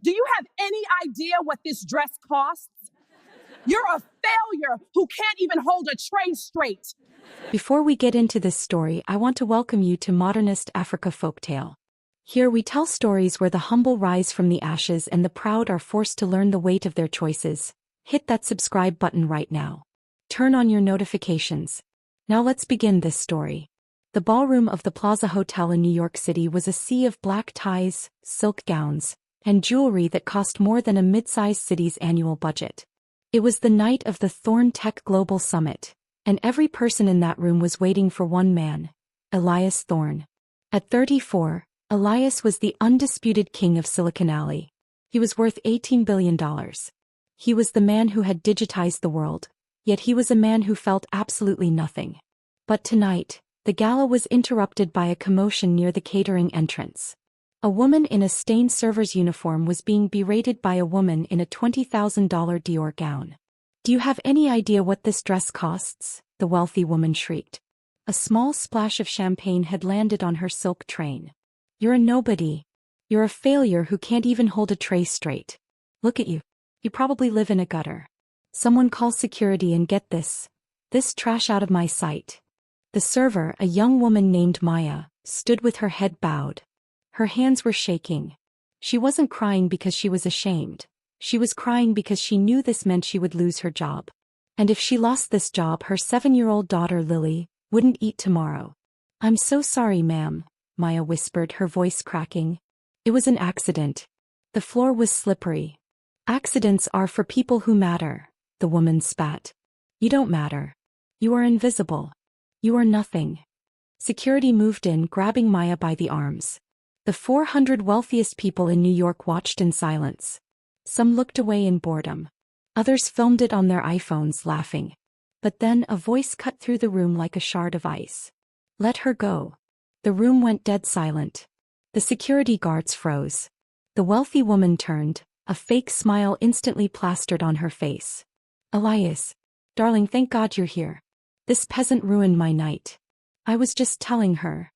Do you have any idea what this dress costs? You're a failure who can't even hold a tray straight. Before we get into this story, I want to welcome you to Modernist Africa Folktale. Here we tell stories where the humble rise from the ashes and the proud are forced to learn the weight of their choices. Hit that subscribe button right now. Turn on your notifications. Now let's begin this story. The ballroom of the Plaza Hotel in New York City was a sea of black ties, silk gowns, and jewelry that cost more than a mid-sized city's annual budget. It was the night of the Thorne Tech Global Summit, and every person in that room was waiting for one man, Elias Thorne. At 34, Elias was the undisputed king of Silicon Alley. He was worth $18 billion. He was the man who had digitized the world, yet he was a man who felt absolutely nothing. But tonight, the gala was interrupted by a commotion near the catering entrance. A woman in a stained server's uniform was being berated by a woman in a $20,000 Dior gown. "Do you have any idea what this dress costs?" the wealthy woman shrieked. A small splash of champagne had landed on her silk train. "You're a nobody. You're a failure who can't even hold a tray straight. Look at you. You probably live in a gutter. Someone call security and get this trash out of my sight." The server, a young woman named Maya, stood with her head bowed. Her hands were shaking. She wasn't crying because she was ashamed. She was crying because she knew this meant she would lose her job. And if she lost this job, her 7-year-old daughter Lily wouldn't eat tomorrow. "I'm so sorry, ma'am," Maya whispered, her voice cracking. "It was an accident. The floor was slippery." "Accidents are for people who matter," the woman spat. "You don't matter. You are invisible. You are nothing." Security moved in, grabbing Maya by the arms. The 400 wealthiest people in New York watched in silence. Some looked away in boredom. Others filmed it on their iPhones, laughing. But then a voice cut through the room like a shard of ice. "Let her go." The room went dead silent. The security guards froze. The wealthy woman turned, a fake smile instantly plastered on her face. "Elias, darling, thank God you're here. This peasant ruined my night. I was just telling her."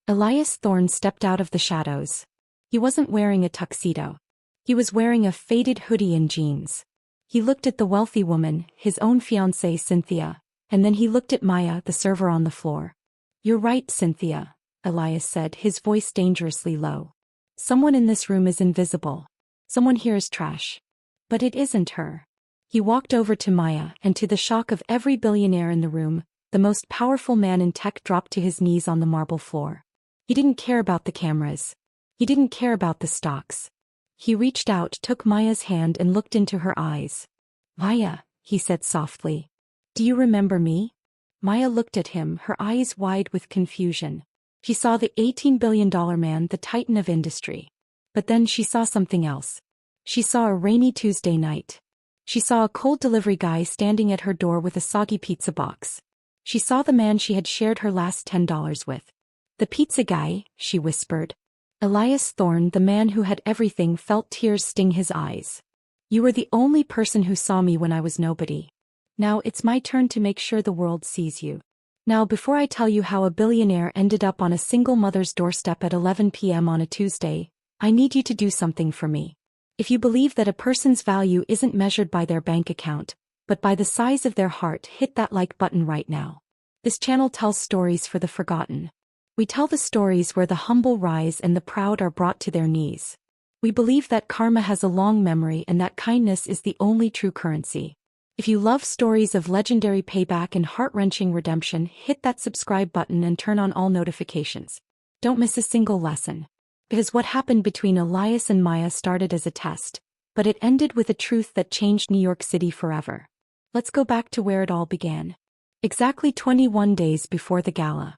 Elias Thorne stepped out of the shadows. He wasn't wearing a tuxedo. He was wearing a faded hoodie and jeans. He looked at the wealthy woman, his own fiancée Cynthia, and then he looked at Maya, the server on the floor. "You're right, Cynthia," Elias said, his voice dangerously low. "Someone in this room is invisible. Someone here is trash. But it isn't her." He walked over to Maya, and to the shock of every billionaire in the room, the most powerful man in tech dropped to his knees on the marble floor. He didn't care about the cameras. He didn't care about the stocks. He reached out, took Maya's hand and looked into her eyes. "Maya," he said softly. "Do you remember me?" Maya looked at him, her eyes wide with confusion. She saw the $18 billion man, the titan of industry. But then she saw something else. She saw a rainy Tuesday night. She saw a cold delivery guy standing at her door with a soggy pizza box. She saw the man she had shared her last $10 with. "The pizza guy," she whispered. Elias Thorne, the man who had everything, felt tears sting his eyes. "You were the only person who saw me when I was nobody. Now it's my turn to make sure the world sees you. Now, before I tell you how a billionaire ended up on a single mother's doorstep at 11 p.m. on a Tuesday, I need you to do something for me. If you believe that a person's value isn't measured by their bank account, but by the size of their heart, hit that like button right now. This channel tells stories for the forgotten. We tell the stories where the humble rise and the proud are brought to their knees. We believe that karma has a long memory and that kindness is the only true currency. If you love stories of legendary payback and heart-wrenching redemption, hit that subscribe button and turn on all notifications. Don't miss a single lesson. Because what happened between Elias and Maya started as a test, but it ended with a truth that changed New York City forever. Let's go back to where it all began. Exactly 21 days before the gala,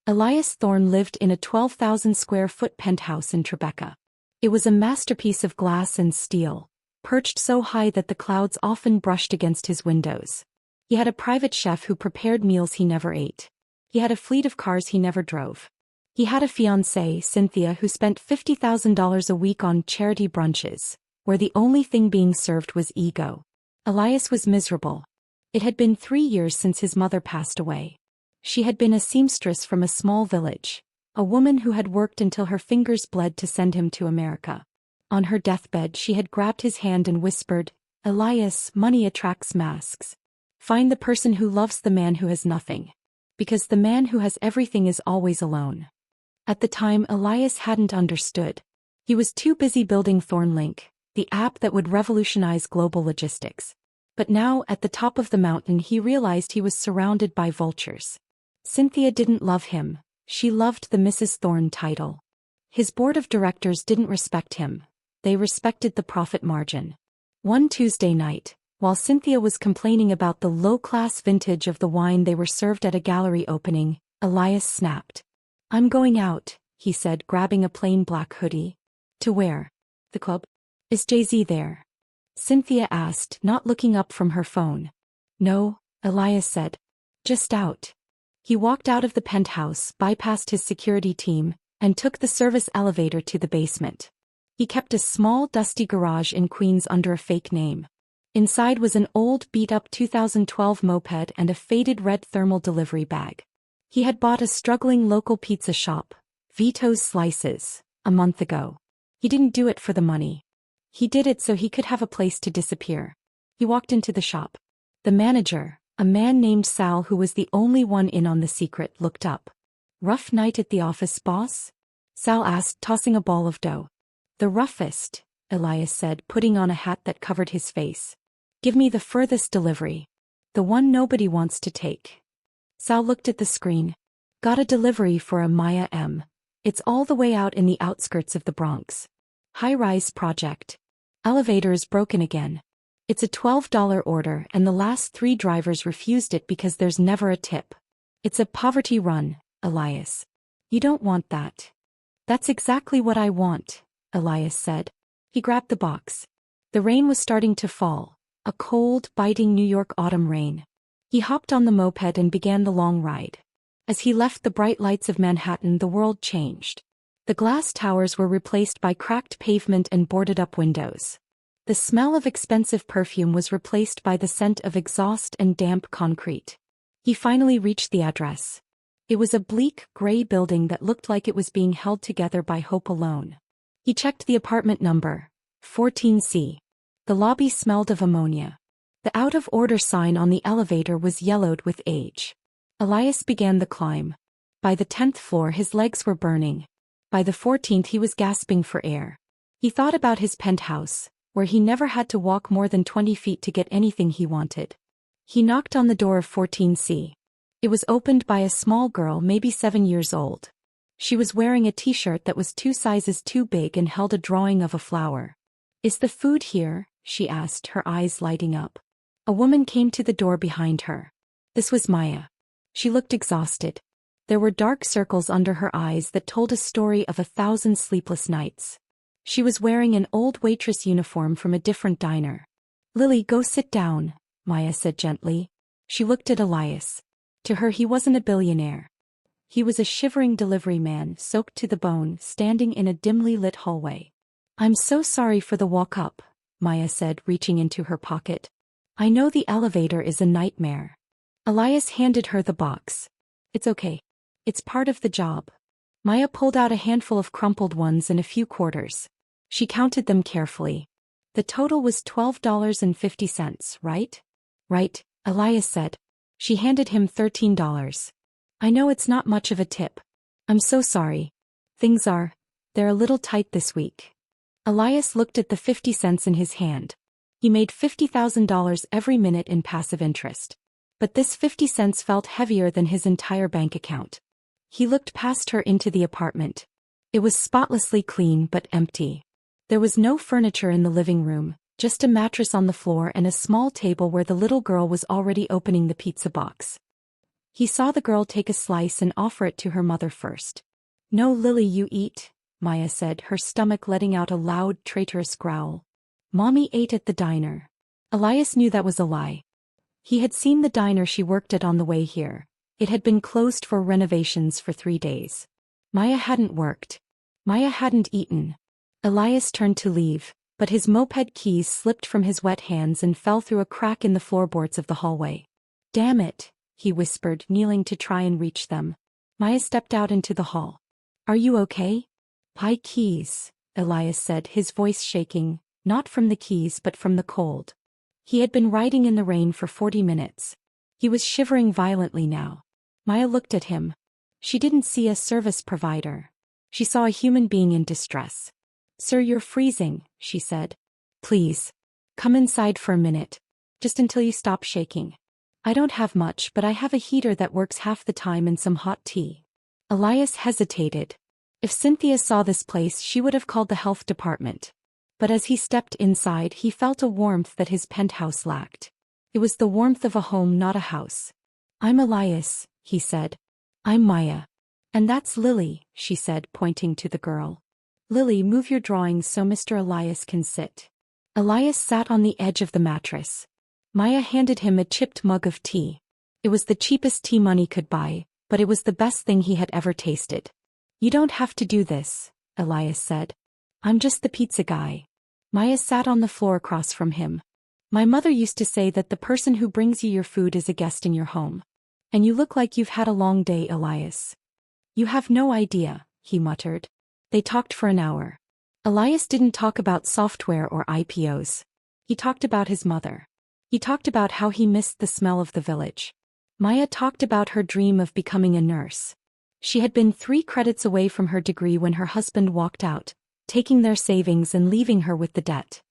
Elias Thorne lived in a 12,000-square-foot penthouse in Tribeca. It was a masterpiece of glass and steel, perched so high that the clouds often brushed against his windows. He had a private chef who prepared meals he never ate. He had a fleet of cars he never drove. He had a fiancée, Cynthia, who spent $50,000 a week on charity brunches, where the only thing being served was ego. Elias was miserable. It had been 3 years since his mother passed away. She had been a seamstress from a small village, a woman who had worked until her fingers bled to send him to America. On her deathbed she had grabbed his hand and whispered, "Elias, money attracts masks. Find the person who loves the man who has nothing. Because the man who has everything is always alone." At the time Elias hadn't understood. He was too busy building ThorneLink, the app that would revolutionize global logistics. But now, at the top of the mountain, he realized he was surrounded by vultures. Cynthia didn't love him, she loved the Mrs. Thorne title. His board of directors didn't respect him, they respected the profit margin. One Tuesday night, while Cynthia was complaining about the low-class vintage of the wine they were served at a gallery opening, Elias snapped. "I'm going out," he said, grabbing a plain black hoodie. "To where? The club? Is Jay-Z there?" Cynthia asked, not looking up from her phone. "No," Elias said. "Just out." He walked out of the penthouse, bypassed his security team, and took the service elevator to the basement. He kept a small, dusty garage in Queens under a fake name. Inside was an old, beat-up 2012 moped and a faded red thermal delivery bag. He had bought a struggling local pizza shop, Vito's Slices, a month ago. He didn't do it for the money. He did it so he could have a place to disappear. He walked into the shop. The manager, a man named Sal who was the only one in on the secret, looked up. "Rough night at the office, boss?" Sal asked, tossing a ball of dough. "The roughest," Elias said, putting on a hat that covered his face. "Give me the furthest delivery. The one nobody wants to take." Sal looked at the screen. "Got a delivery for a Maya M. It's all the way out in the outskirts of the Bronx. High-rise project. Elevator is broken again. It's a $12 order and the last 3 drivers refused it because there's never a tip. It's a poverty run, Elias. You don't want that." "That's exactly what I want," Elias said. He grabbed the box. The rain was starting to fall, a cold, biting New York autumn rain. He hopped on the moped and began the long ride. As he left the bright lights of Manhattan, the world changed. The glass towers were replaced by cracked pavement and boarded-up windows. The smell of expensive perfume was replaced by the scent of exhaust and damp concrete. He finally reached the address. It was a bleak, gray building that looked like it was being held together by hope alone. He checked the apartment number, 14C. The lobby smelled of ammonia. The out-of-order sign on the elevator was yellowed with age. Elias began the climb. By the 10th floor his legs were burning. By the 14th he was gasping for air. He thought about his penthouse, where he never had to walk more than 20 feet to get anything he wanted. He knocked on the door of 14C. It was opened by a small girl, maybe 7 years old. She was wearing a t-shirt that was 2 sizes too big and held a drawing of a flower. "Is the food here?" she asked, her eyes lighting up. A woman came to the door behind her. This was Maya. She looked exhausted. There were dark circles under her eyes that told a story of 1,000 sleepless nights. She was wearing an old waitress uniform from a different diner. "Lily, go sit down," Maya said gently. She looked at Elias. To her he wasn't a billionaire. He was a shivering delivery man, soaked to the bone, standing in a dimly lit hallway. "I'm so sorry for the walk up," Maya said, reaching into her pocket. "I know the elevator is a nightmare." Elias handed her the box. "It's okay. It's part of the job." Maya pulled out a handful of crumpled ones and a few quarters. She counted them carefully. "The total was $12.50, right?" "Right," Elias said. She handed him $13. "I know it's not much of a tip. I'm so sorry. They're a little tight this week." Elias looked at the 50 cents in his hand. He made $50,000 every minute in passive interest. But this 50 cents felt heavier than his entire bank account. He looked past her into the apartment. It was spotlessly clean but empty. There was no furniture in the living room, just a mattress on the floor and a small table where the little girl was already opening the pizza box. He saw the girl take a slice and offer it to her mother first. "No, Lily, you eat," Maya said, her stomach letting out a loud, traitorous growl. "Mommy ate at the diner." Elias knew that was a lie. He had seen the diner she worked at on the way here. It had been closed for renovations for 3 days. Maya hadn't worked. Maya hadn't eaten. Elias turned to leave, but his moped keys slipped from his wet hands and fell through a crack in the floorboards of the hallway. "Damn it," he whispered, kneeling to try and reach them. Maya stepped out into the hall. "Are you okay?" "My keys," Elias said, his voice shaking, not from the keys but from the cold. He had been riding in the rain for 40 minutes. He was shivering violently now. Maya looked at him. She didn't see a service provider. She saw a human being in distress. "Sir, you're freezing," she said. "Please. Come inside for a minute. Just until you stop shaking. I don't have much, but I have a heater that works half the time and some hot tea." Elias hesitated. If Cynthia saw this place, she would have called the health department. But as he stepped inside, he felt a warmth that his penthouse lacked. It was the warmth of a home, not a house. "I'm Elias," he said. "I'm Maya. And that's Lily," she said, pointing to the girl. "Lily, move your drawings so Mr. Elias can sit." Elias sat on the edge of the mattress. Maya handed him a chipped mug of tea. It was the cheapest tea money could buy, but it was the best thing he had ever tasted. "You don't have to do this," Elias said. "I'm just the pizza guy." Maya sat on the floor across from him. "My mother used to say that the person who brings you your food is a guest in your home. And you look like you've had a long day, Elias." "You have no idea," he muttered. They talked for an hour. Elias didn't talk about software or IPOs. He talked about his mother. He talked about how he missed the smell of the village. Maya talked about her dream of becoming a nurse. She had been 3 credits away from her degree when her husband walked out, taking their savings and leaving her with the debt.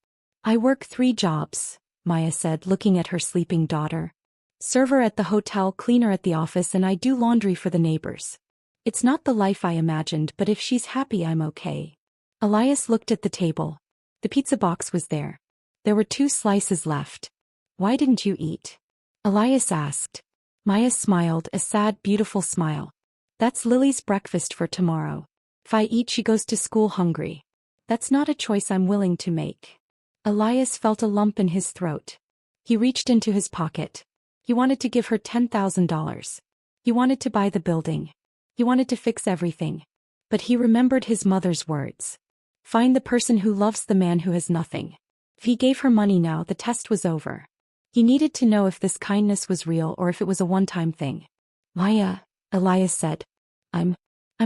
"I work 3 jobs," Maya said, looking at her sleeping daughter. "Server at the hotel, cleaner at the office, and I do laundry for the neighbors. It's not the life I imagined, but if she's happy, I'm okay." Elias looked at the table. The pizza box was there. There were 2 slices left. "Why didn't you eat?" Elias asked. Maya smiled, a sad, beautiful smile. "That's Lily's breakfast for tomorrow. If I eat, she goes to school hungry. That's not a choice I'm willing to make." Elias felt a lump in his throat. He reached into his pocket. He wanted to give her $10,000. He wanted to buy the building. He wanted to fix everything. But he remembered his mother's words. Find the person who loves the man who has nothing. If he gave her money now, the test was over. He needed to know if this kindness was real or if it was a one-time thing. "Maya," Elias said. I'm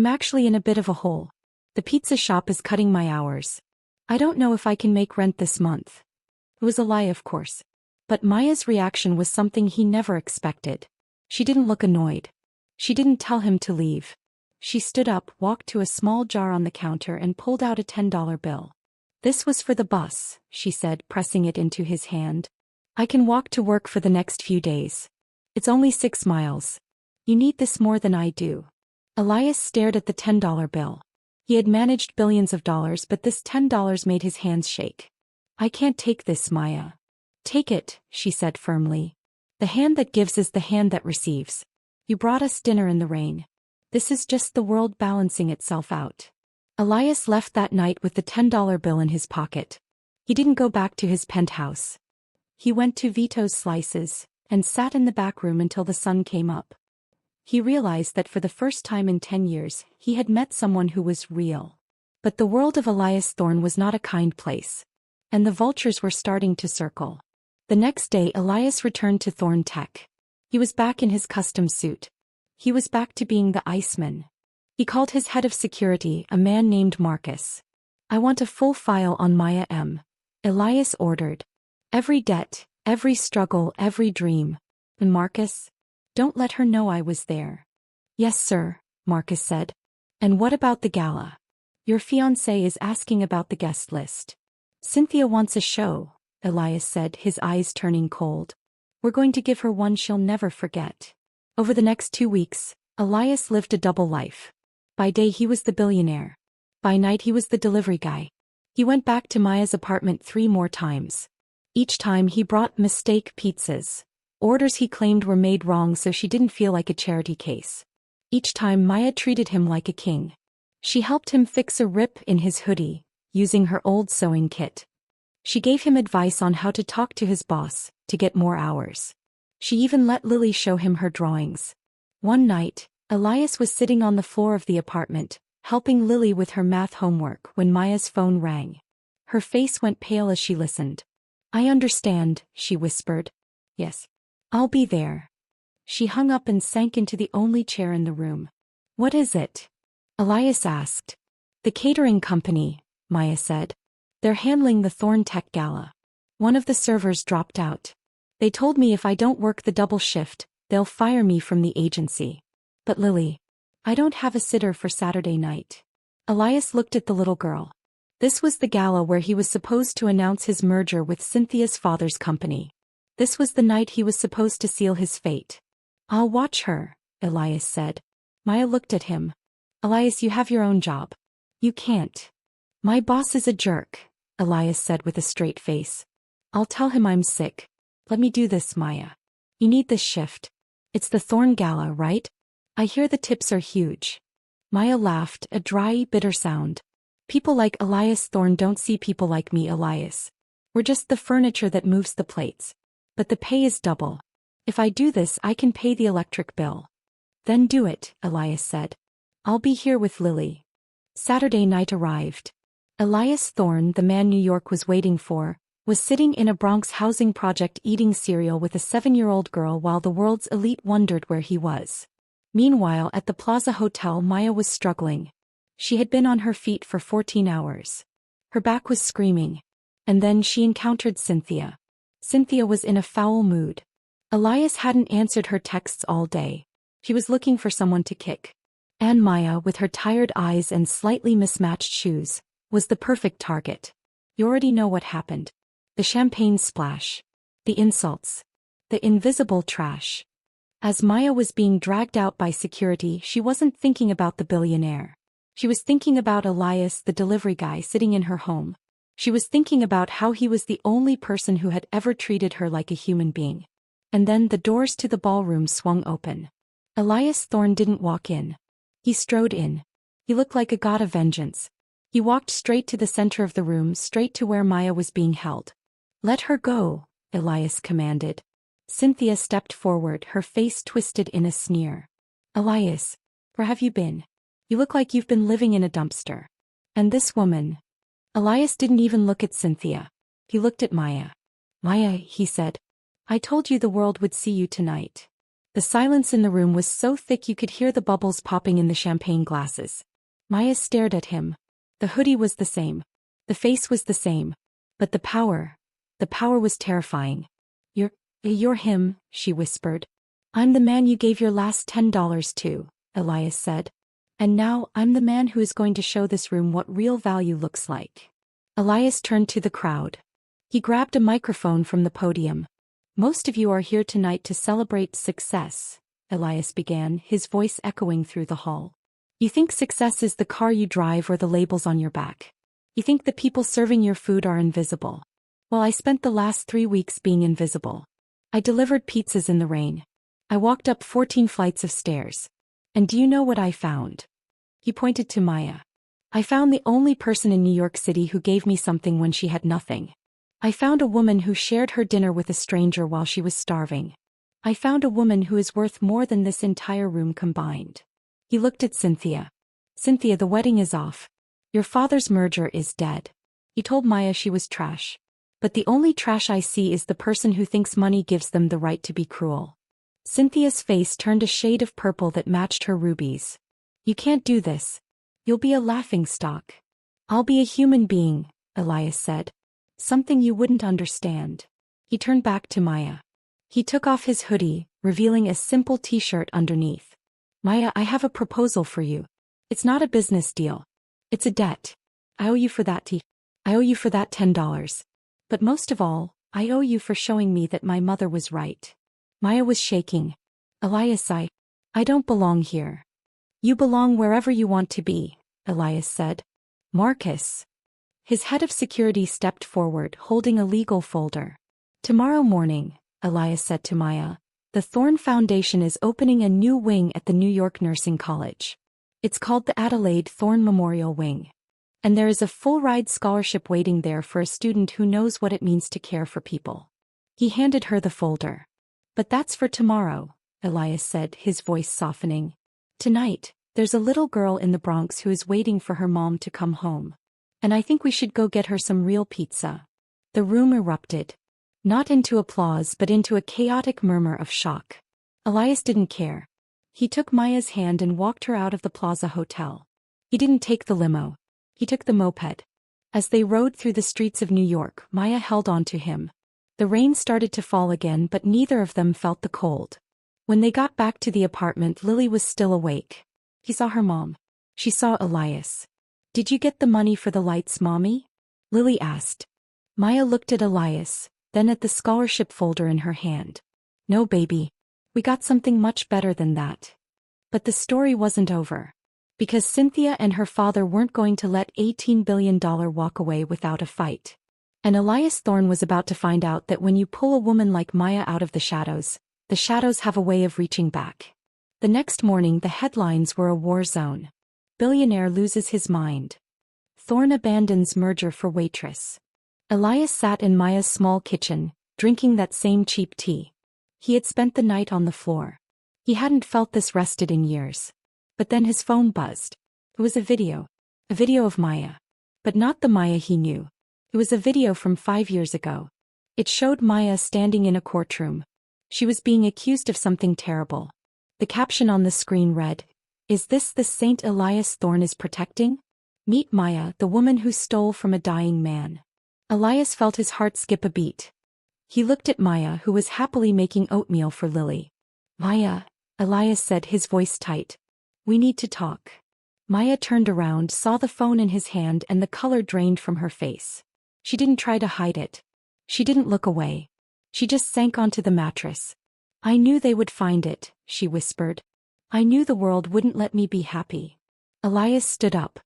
actually in a bit of a hole. The pizza shop is cutting my hours. I don't know if I can make rent this month." It was a lie, of course. But Maya's reaction was something he never expected. She didn't look annoyed. She didn't tell him to leave. She stood up, walked to a small jar on the counter and pulled out a $10 bill. "This was for the bus," she said, pressing it into his hand. "I can walk to work for the next few days. It's only 6 miles. You need this more than I do." Elias stared at the $10 bill. He had managed billions of dollars, but this $10 made his hands shake. "I can't take this, Maya." "Take it," she said firmly. "The hand that gives is the hand that receives. You brought us dinner in the rain. This is just the world balancing itself out." Elias left that night with the $10 bill in his pocket. He didn't go back to his penthouse. He went to Vito's Slices and sat in the back room until the sun came up. He realized that for the first time in 10 years, he had met someone who was real. But the world of Elias Thorne was not a kind place. And the vultures were starting to circle. The next day, Elias returned to Thorne Tech. He was back in his custom suit. He was back to being the Iceman. He called his head of security, a man named Marcus. "I want a full file on Maya M." Elias ordered. "Every debt, every struggle, every dream. And Marcus? Don't let her know I was there." "Yes, sir," Marcus said. "And what about the gala? Your fiancée is asking about the guest list." "Cynthia wants a show," Elias said, his eyes turning cold. "We're going to give her one she'll never forget." Over the next 2 weeks, Elias lived a double life. By day he was the billionaire. By night he was the delivery guy. He went back to Maya's apartment 3 more times. Each time he brought mistake pizzas. Orders he claimed were made wrong so she didn't feel like a charity case. Each time Maya treated him like a king. She helped him fix a rip in his hoodie, using her old sewing kit. She gave him advice on how to talk to his boss, to get more hours. She even let Lily show him her drawings. One night, Elias was sitting on the floor of the apartment, helping Lily with her math homework when Maya's phone rang. Her face went pale as she listened. "I understand," she whispered. "Yes. I'll be there." She hung up and sank into the only chair in the room. "What is it?" Elias asked. "The catering company," Maya said. They're handling the Thorne Tech Gala. One of the servers dropped out. They told me if I don't work the double shift, they'll fire me from the agency. But Lily, I don't have a sitter for Saturday night. Elias looked at the little girl. This was the gala where he was supposed to announce his merger with Cynthia's father's company. This was the night he was supposed to seal his fate. I'll watch her, Elias said. Maya looked at him. Elias, you have your own job. You can't. My boss is a jerk, Elias said with a straight face. I'll tell him I'm sick. Let me do this, Maya. You need this shift. It's the Thorne Gala, right? I hear the tips are huge. Maya laughed, a dry, bitter sound. People like Elias Thorne don't see people like me, Elias. We're just the furniture that moves the plates. But the pay is double. If I do this, I can pay the electric bill. Then do it, Elias said. I'll be here with Lily. Saturday night arrived. Elias Thorne, the man New York was waiting for, was sitting in a Bronx housing project eating cereal with a 7-year-old girl while the world's elite wondered where he was. Meanwhile, at the Plaza Hotel, Maya was struggling. She had been on her feet for 14 hours. Her back was screaming. And then she encountered Cynthia. Cynthia was in a foul mood. Elias hadn't answered her texts all day. She was looking for someone to kick. And Maya, with her tired eyes and slightly mismatched shoes, was the perfect target. You already know what happened. The champagne splash. The insults. The invisible trash. As Maya was being dragged out by security, she wasn't thinking about the billionaire. She was thinking about Elias, the delivery guy sitting in her home. She was thinking about how he was the only person who had ever treated her like a human being. And then the doors to the ballroom swung open. Elias Thorne didn't walk in. He strode in. He looked like a god of vengeance. He walked straight to the center of the room, straight to where Maya was being held. Let her go, Elias commanded. Cynthia stepped forward, her face twisted in a sneer. Elias, where have you been? You look like you've been living in a dumpster. And this woman. Elias didn't even look at Cynthia. He looked at Maya. Maya, he said. I told you the world would see you tonight. The silence in the room was so thick you could hear the bubbles popping in the champagne glasses. Maya stared at him. The hoodie was the same. The face was the same. But the power was terrifying. You're him, she whispered. I'm the man you gave your last $10 to, Elias said. And now I'm the man who is going to show this room what real value looks like. Elias turned to the crowd. He grabbed a microphone from the podium. Most of you are here tonight to celebrate success, Elias began, his voice echoing through the hall. You think success is the car you drive or the labels on your back. You think the people serving your food are invisible. Well, I spent the last 3 weeks being invisible. I delivered pizzas in the rain. I walked up 14 flights of stairs. And do you know what I found? He pointed to Maya. I found the only person in New York City who gave me something when she had nothing. I found a woman who shared her dinner with a stranger while she was starving. I found a woman who is worth more than this entire room combined. He looked at Cynthia. Cynthia, the wedding is off. Your father's merger is dead. He told Maya she was trash. But the only trash I see is the person who thinks money gives them the right to be cruel. Cynthia's face turned a shade of purple that matched her rubies. You can't do this. You'll be a laughingstock. I'll be a human being, Elias said. Something you wouldn't understand. He turned back to Maya. He took off his hoodie, revealing a simple t-shirt underneath. Maya, I have a proposal for you. It's not a business deal. It's a debt. I owe you for that I owe you for that $10. But most of all, I owe you for showing me that my mother was right. Maya was shaking. Elias, I don't belong here. You belong wherever you want to be, Elias said. Marcus. His head of security stepped forward, holding a legal folder. Tomorrow morning, Elias said to Maya, the Thorne Foundation is opening a new wing at the New York Nursing College. It's called the Adelaide Thorne Memorial Wing. And there is a full-ride scholarship waiting there for a student who knows what it means to care for people. He handed her the folder. But that's for tomorrow, Elias said, his voice softening. Tonight, there's a little girl in the Bronx who is waiting for her mom to come home. And I think we should go get her some real pizza. The room erupted. Not into applause but into a chaotic murmur of shock. Elias didn't care. He took Maya's hand and walked her out of the Plaza Hotel. He didn't take the limo. He took the moped. As they rode through the streets of New York, Maya held on to him. The rain started to fall again, but neither of them felt the cold. When they got back to the apartment, Lily was still awake. He saw her mom. She saw Elias. "Did you get the money for the lights, Mommy?" Lily asked. Maya looked at Elias, then at the scholarship folder in her hand. "No, baby. We got something much better than that." But the story wasn't over. Because Cynthia and her father weren't going to let $18 billion walk away without a fight. And Elias Thorne was about to find out that when you pull a woman like Maya out of the shadows have a way of reaching back. The next morning the headlines were a war zone. Billionaire loses his mind. Thorne abandons merger for waitress. Elias sat in Maya's small kitchen, drinking that same cheap tea. He had spent the night on the floor. He hadn't felt this rested in years. But then his phone buzzed. It was a video of Maya. But not the Maya he knew. It was a video from 5 years ago. It showed Maya standing in a courtroom. She was being accused of something terrible. The caption on the screen read, "Is this the saint Elias Thorne is protecting? Meet Maya, the woman who stole from a dying man." Elias felt his heart skip a beat. He looked at Maya, who was happily making oatmeal for Lily. "Maya," Elias said, his voice tight. "We need to talk." Maya turned around, saw the phone in his hand, and the color drained from her face. She didn't try to hide it. She didn't look away. She just sank onto the mattress. "I knew they would find it," she whispered. "I knew the world wouldn't let me be happy." Elias stood up.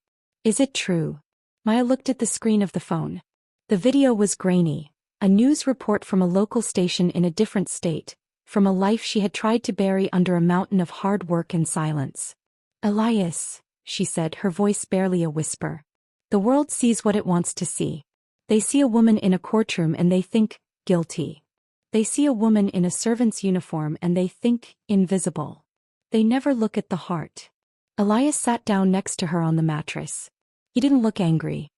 "Is it true?" Maya looked at the screen of the phone. The video was grainy, a news report from a local station in a different state, from a life she had tried to bury under a mountain of hard work and silence. "Elias," she said, her voice barely a whisper. "The world sees what it wants to see. They see a woman in a courtroom and they think, guilty. They see a woman in a servant's uniform and they think, invisible. They never look at the heart." Elias sat down next to her on the mattress. He didn't look angry.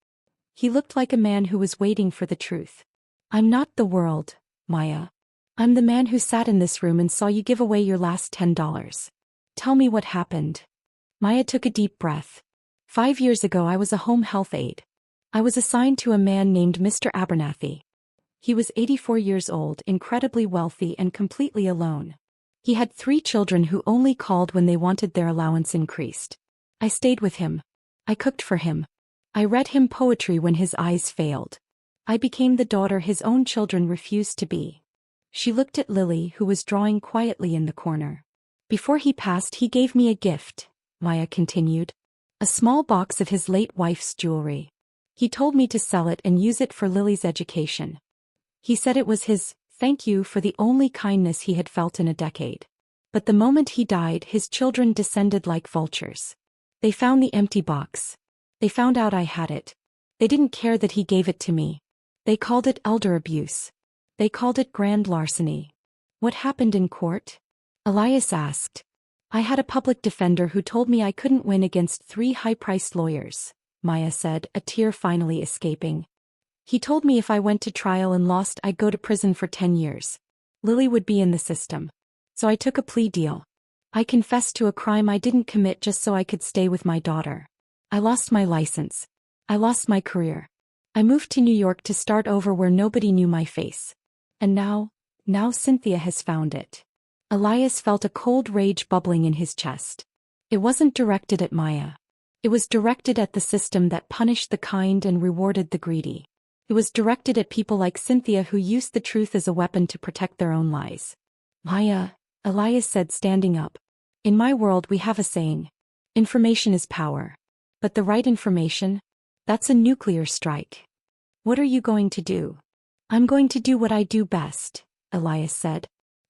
He looked like a man who was waiting for the truth. "I'm not the world, Maya. I'm the man who sat in this room and saw you give away your last $10. Tell me what happened." Maya took a deep breath. 5 years ago I was a home health aide. I was assigned to a man named Mr. Abernathy. He was 84 years old, incredibly wealthy and completely alone. He had 3 children who only called when they wanted their allowance increased. I stayed with him. I cooked for him. I read him poetry when his eyes failed. I became the daughter his own children refused to be. She looked at Lily, who was drawing quietly in the corner. "Before he passed, he gave me a gift," Maya continued. "A small box of his late wife's jewelry. He told me to sell it and use it for Lily's education. He said it was his thank you for the only kindness he had felt in a decade. But the moment he died, his children descended like vultures. They found the empty box. They found out I had it. They didn't care that he gave it to me. They called it elder abuse. They called it grand larceny." "What happened in court?" Elias asked. "I had a public defender who told me I couldn't win against 3 high-priced lawyers," Maya said, a tear finally escaping. "He told me if I went to trial and lost, I'd go to prison for 10 years. Lily would be in the system. So I took a plea deal. I confessed to a crime I didn't commit just so I could stay with my daughter. I lost my license. I lost my career. I moved to New York to start over where nobody knew my face. And now Cynthia has found it." Elias felt a cold rage bubbling in his chest. It wasn't directed at Maya. It was directed at the system that punished the kind and rewarded the greedy. It was directed at people like Cynthia who used the truth as a weapon to protect their own lies. "Maya," Elias said, standing up. "In my world we have a saying. Information is power. But the right information? That's a nuclear strike. What are you going to do?" "I'm going to do what I do best," Elias said.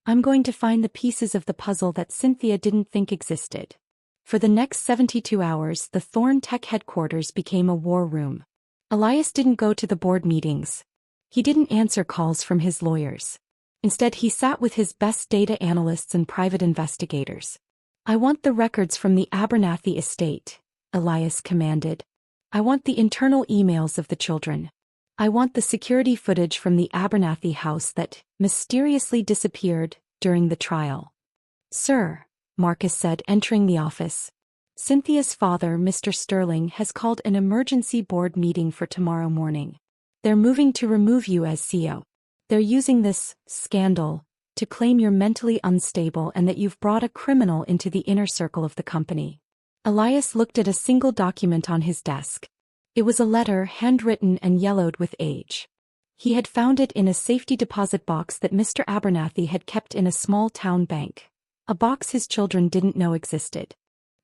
"I'm going to find the pieces of the puzzle that Cynthia didn't think existed." For the next 72 hours, the Thorne Tech headquarters became a war room. Elias didn't go to the board meetings. He didn't answer calls from his lawyers. Instead, he sat with his best data analysts and private investigators. "I want the records from the Abernathy estate," Elias commanded. "I want the internal emails of the children. I want the security footage from the Abernathy house that mysteriously disappeared during the trial." "Sir," Marcus said, entering the office. Cynthia's father, Mr. Sterling, has called an emergency board meeting for tomorrow morning. They're moving to remove you as CEO. They're using this scandal to claim you're mentally unstable and that you've brought a criminal into the inner circle of the company. Elias looked at a single document on his desk. It was a letter handwritten and yellowed with age. He had found it in a safety deposit box that Mr. Abernathy had kept in a small town bank. A box his children didn't know existed.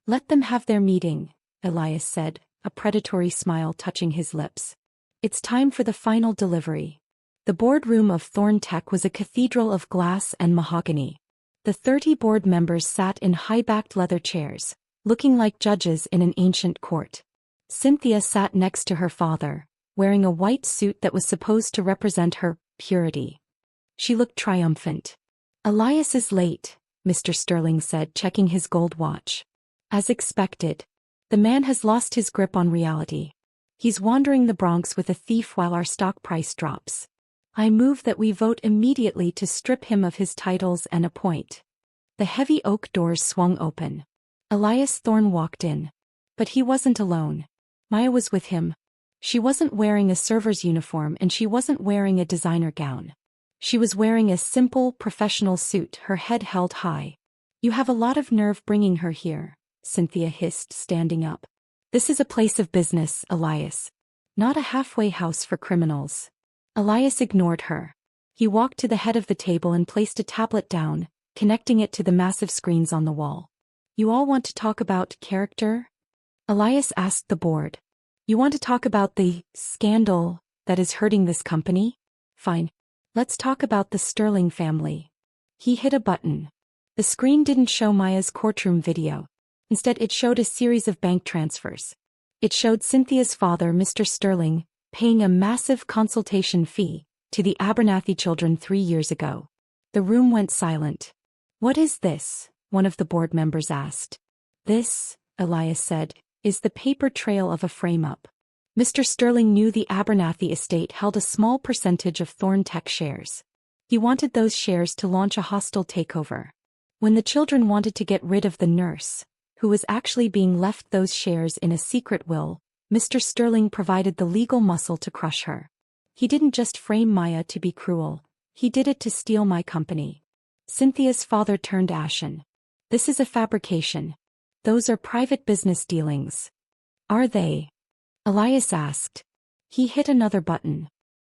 "Let them have their meeting," Elias said, a predatory smile touching his lips. "It's time for the final delivery." The boardroom of Thorne Tech was a cathedral of glass and mahogany. The 30 board members sat in high-backed leather chairs, looking like judges in an ancient court. Cynthia sat next to her father, wearing a white suit that was supposed to represent her purity. She looked triumphant. "Elias is late," Mr. Sterling said, checking his gold watch. "As expected. The man has lost his grip on reality. He's wandering the Bronx with a thief while our stock price drops. I move that we vote immediately to strip him of his titles and appoint." The heavy oak doors swung open. Elias Thorne walked in. But he wasn't alone. Maya was with him. She wasn't wearing a server's uniform and she wasn't wearing a designer gown. She was wearing a simple, professional suit, her head held high. "You have a lot of nerve bringing her here," Cynthia hissed, standing up. "This is a place of business, Elias. Not a halfway house for criminals." Elias ignored her. He walked to the head of the table and placed a tablet down, connecting it to the massive screens on the wall. "You all want to talk about character?" Elias asked the board. "You want to talk about the scandal that is hurting this company? Fine. Let's talk about the Sterling family." He hit a button. The screen didn't show Maya's courtroom video. Instead, it showed a series of bank transfers. It showed Cynthia's father, Mr. Sterling, paying a massive consultation fee to the Abernathy children 3 years ago. The room went silent. "What is this?" one of the board members asked. "This," Elias said, "is the paper trail of a frame-up." Mr. Sterling knew the Abernathy estate held a small percentage of Thorne Tech shares. He wanted those shares to launch a hostile takeover. When the children wanted to get rid of the nurse, who was actually being left those shares in a secret will, Mr. Sterling provided the legal muscle to crush her. "He didn't just frame Maya to be cruel. He did it to steal my company." Cynthia's father turned ashen. "This is a fabrication. Those are private business dealings." "Are they?" Elias asked. He hit another button.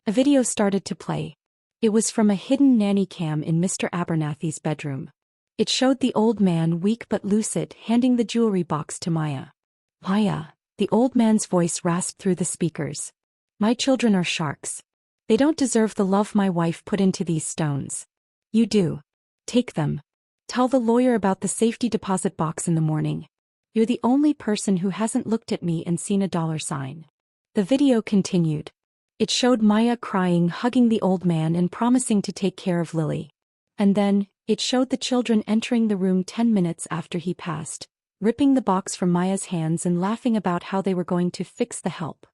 A video started to play. It was from a hidden nanny cam in Mr. Abernathy's bedroom. It showed the old man, weak but lucid, handing the jewelry box to Maya. "Maya," the old man's voice rasped through the speakers. "My children are sharks. They don't deserve the love my wife put into these stones. You do. Take them. Tell the lawyer about the safety deposit box in the morning. You're the only person who hasn't looked at me and seen a $sign." The video continued. It showed Maya crying, hugging the old man and promising to take care of Lily. And then, it showed the children entering the room 10 minutes after he passed, ripping the box from Maya's hands and laughing about how they were going to fix the help.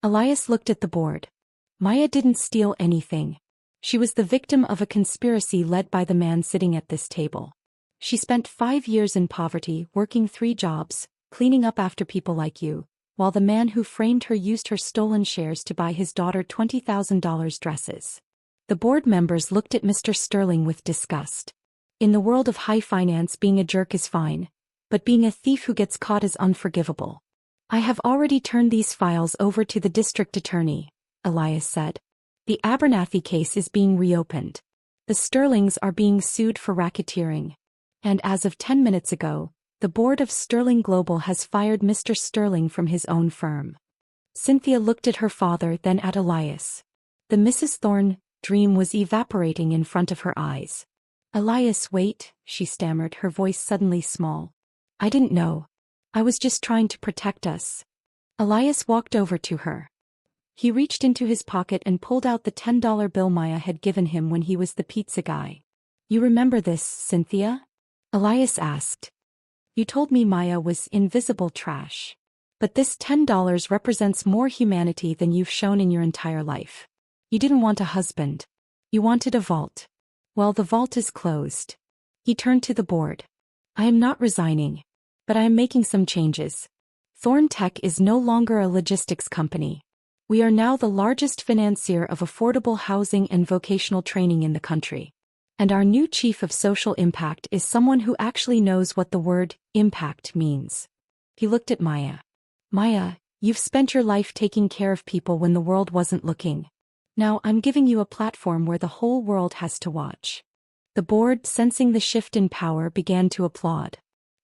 Elias looked at the board. Maya didn't steal anything. She was the victim of a conspiracy led by the man sitting at this table. She spent 5 years in poverty, working 3 jobs, cleaning up after people like you, while the man who framed her used her stolen shares to buy his daughter $20,000 dresses. The board members looked at Mr. Sterling with disgust. In the world of high finance, being a jerk is fine, but being a thief who gets caught is unforgivable. "I have already turned these files over to the district attorney," Elias said. "The Abernathy case is being reopened. The Sterlings are being sued for racketeering. And as of 10 minutes ago, the board of Sterling Global has fired Mr. Sterling from his own firm." Cynthia looked at her father, then at Elias. The Mrs. Thorne dream was evaporating in front of her eyes. "Elias, wait," she stammered, her voice suddenly small. "I didn't know. I was just trying to protect us." Elias walked over to her. He reached into his pocket and pulled out the $10 bill Maya had given him when he was the pizza guy. "You remember this, Cynthia?" Elias asked. "You told me Maya was invisible trash. But this $10 represents more humanity than you've shown in your entire life. You didn't want a husband. You wanted a vault. Well, the vault is closed." He turned to the board. "I am not resigning. But I am making some changes. Thorne Tech is no longer a logistics company. We are now the largest financier of affordable housing and vocational training in the country. And our new chief of social impact is someone who actually knows what the word impact means. He looked at Maya. Maya, you've spent your life taking care of people when the world wasn't looking. Now I'm giving you a platform where the whole world has to watch. The board, sensing the shift in power, began to applaud.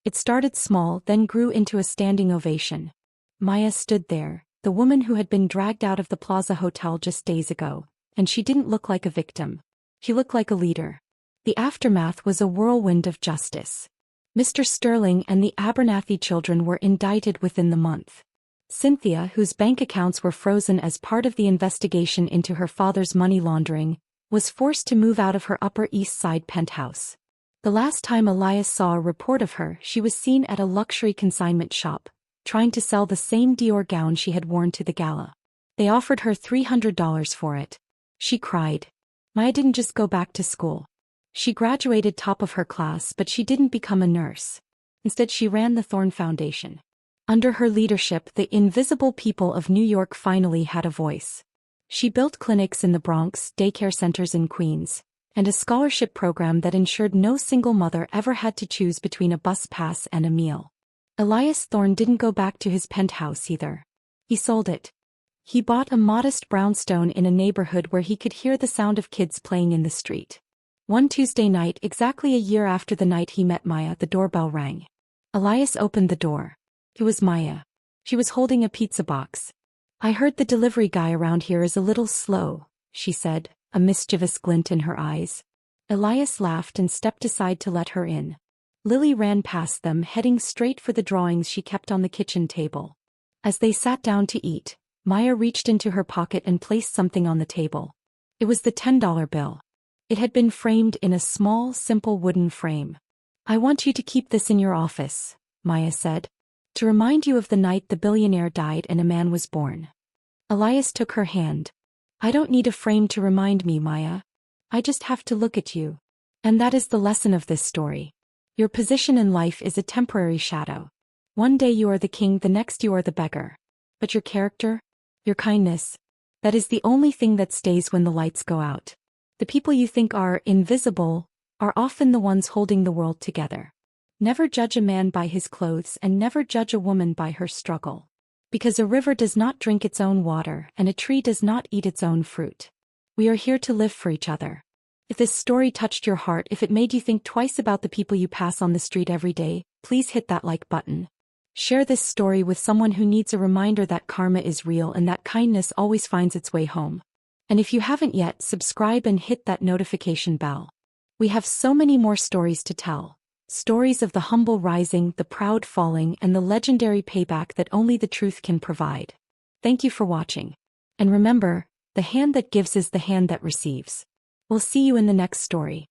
It started small, then grew into a standing ovation. Maya stood there, the woman who had been dragged out of the Plaza Hotel just days ago, and she didn't look like a victim. She looked like a leader. The aftermath was a whirlwind of justice. Mr. Sterling and the Abernathy children were indicted within the month. Cynthia, whose bank accounts were frozen as part of the investigation into her father's money laundering, was forced to move out of her Upper East Side penthouse. The last time Elias saw a report of her, she was seen at a luxury consignment shop, trying to sell the same Dior gown she had worn to the gala. They offered her $300 for it. She cried. Maya didn't just go back to school. She graduated top of her class, but she didn't become a nurse. Instead, she ran the Thorne Foundation. Under her leadership, the invisible people of New York finally had a voice. She built clinics in the Bronx, daycare centers in Queens, and a scholarship program that ensured no single mother ever had to choose between a bus pass and a meal. Elias Thorne didn't go back to his penthouse either. He sold it. He bought a modest brownstone in a neighborhood where he could hear the sound of kids playing in the street. One Tuesday night, exactly a year after the night he met Maya, the doorbell rang. Elias opened the door. It was Maya. She was holding a pizza box. I heard the delivery guy around here is a little slow, she said, a mischievous glint in her eyes. Elias laughed and stepped aside to let her in. Lily ran past them, heading straight for the drawings she kept on the kitchen table. As they sat down to eat, Maya reached into her pocket and placed something on the table. It was the $10 bill. It had been framed in a small, simple wooden frame. I want you to keep this in your office, Maya said, to remind you of the night the billionaire died and a man was born. Elias took her hand. I don't need a frame to remind me, Maya. I just have to look at you. And that is the lesson of this story. Your position in life is a temporary shadow. One day you are the king, the next you are the beggar. But your character, your kindness, that is the only thing that stays when the lights go out. The people you think are invisible are often the ones holding the world together. Never judge a man by his clothes and never judge a woman by her struggle. Because a river does not drink its own water and a tree does not eat its own fruit. We are here to live for each other. If this story touched your heart, if it made you think twice about the people you pass on the street every day, please hit that like button. Share this story with someone who needs a reminder that karma is real and that kindness always finds its way home. And if you haven't yet, subscribe and hit that notification bell. We have so many more stories to tell. Stories of the humble rising, the proud falling, and the legendary payback that only the truth can provide. Thank you for watching. And remember, the hand that gives is the hand that receives. We'll see you in the next story.